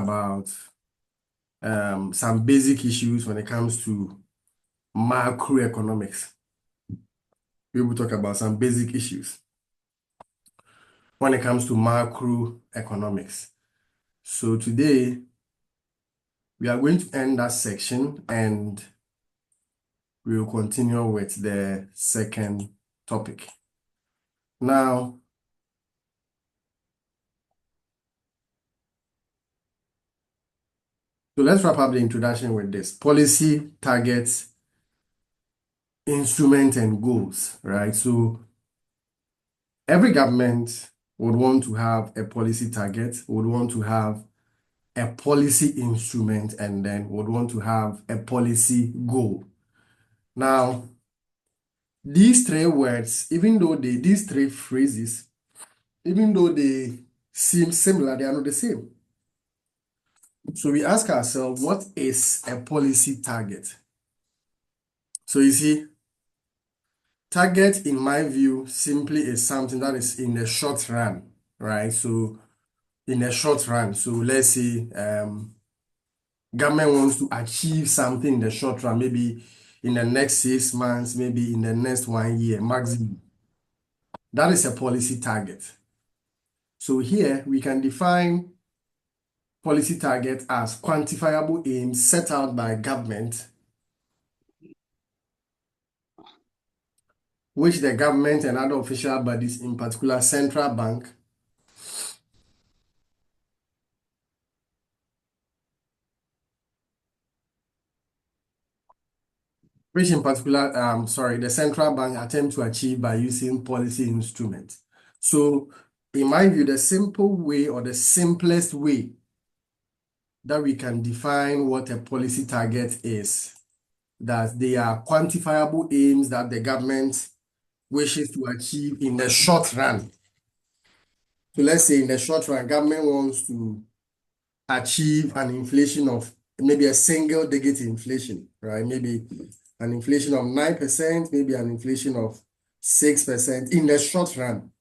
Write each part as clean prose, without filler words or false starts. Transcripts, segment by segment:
about some basic issues when it comes to macroeconomics. We will talk about some basic issues when it comes to macroeconomics. So today, we are going to end that section and we will continue with the second topic. Now, so let's wrap up the introduction with this. Policy, targets, instrument, and goals, right? So every government would want to have a policy target, would want to have a policy instrument, and then would want to have a policy goal. Now, these three words, these three phrases, even though they seem similar, they are not the same. So we ask ourselves, what is a policy target? So you see, target, in my view, simply is something that is in the short run, right? So in the short run, so let's say government wants to achieve something in the short run, maybe in the next 6 months, maybe in the next 1 year maximum. That is a policy target. So here we can define policy target as quantifiable aims set out by government, which the government and other official bodies, in particular central bank, the central bank attempt to achieve by using policy instruments. So in my view, the simple way or the simplest way that we can define what a policy target is, that they are quantifiable aims that the government wishes to achieve in the short run. So let's say in the short run, government wants to achieve an inflation of maybe a single-digit inflation, right? Maybe an inflation of 9%, maybe an inflation of 6% in the short run.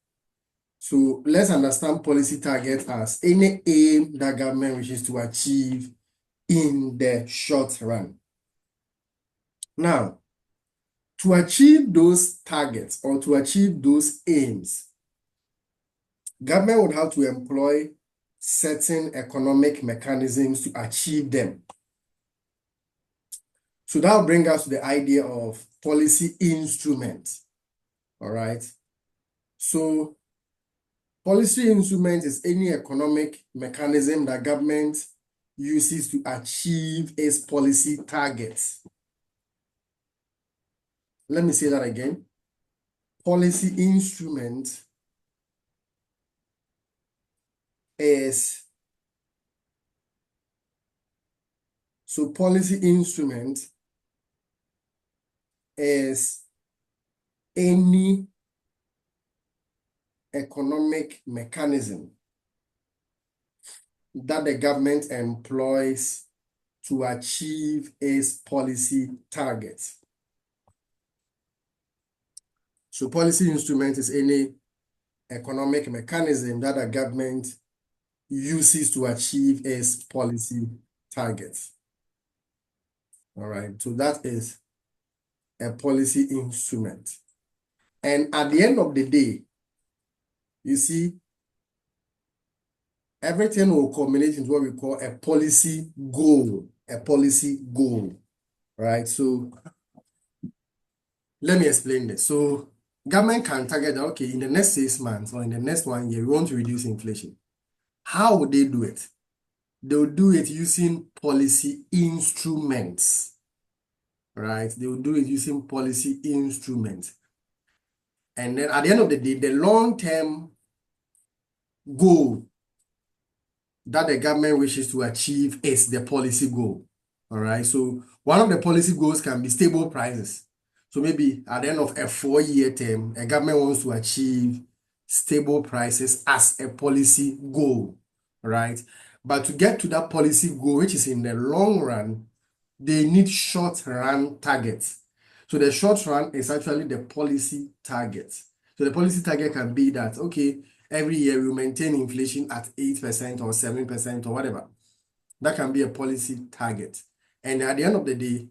So let's understand policy target as any aim that government wishes to achieve in the short run. Now, to achieve those targets or to achieve those aims, government would have to employ certain economic mechanisms to achieve them. So that will bring us to the idea of policy instrument. All right. So policy instrument is any economic mechanism that government uses to achieve its policy targets. Let me say that again. Policy instrument is any economic mechanism that the government employs to achieve its policy targets. So policy instrument is any economic mechanism that the government uses to achieve its policy targets. All right, so that is a policy instrument. And at the end of the day, you see, everything will culminate into what we call a policy goal. Right? So let me explain this. So government can target that, okay, in the next 6 months or in the next 1 year, we want to reduce inflation. How would they do it? They'll do it using policy instruments, right? They will do it using policy instruments. And then at the end of the day, the long-term goal that the government wishes to achieve is the policy goal. All right. So one of the policy goals can be stable prices. So maybe at the end of a 4-year term, a government wants to achieve stable prices as a policy goal, right? But to get to that policy goal, which is in the long run, they need short-run targets. So the short run is actually the policy target. So the policy target can be that, okay, every year we maintain inflation at 8% or 7% or whatever. That can be a policy target. And at the end of the day,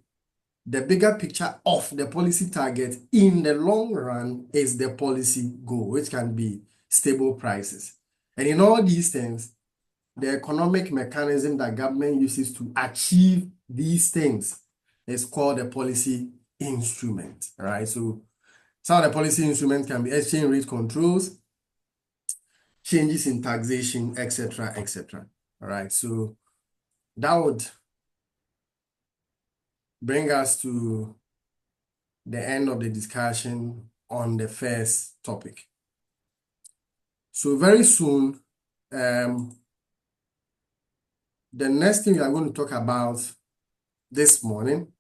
the bigger picture of the policy target in the long run is the policy goal, which can be stable prices. And in all these things, the economic mechanism that government uses to achieve these things is called a policy instrument, right? So some of the policy instruments can be exchange rate controls, changes in taxation, etc., etc. All right, so that would bring us to the end of the discussion on the first topic. So very soon, the next thing we are going to talk about this morning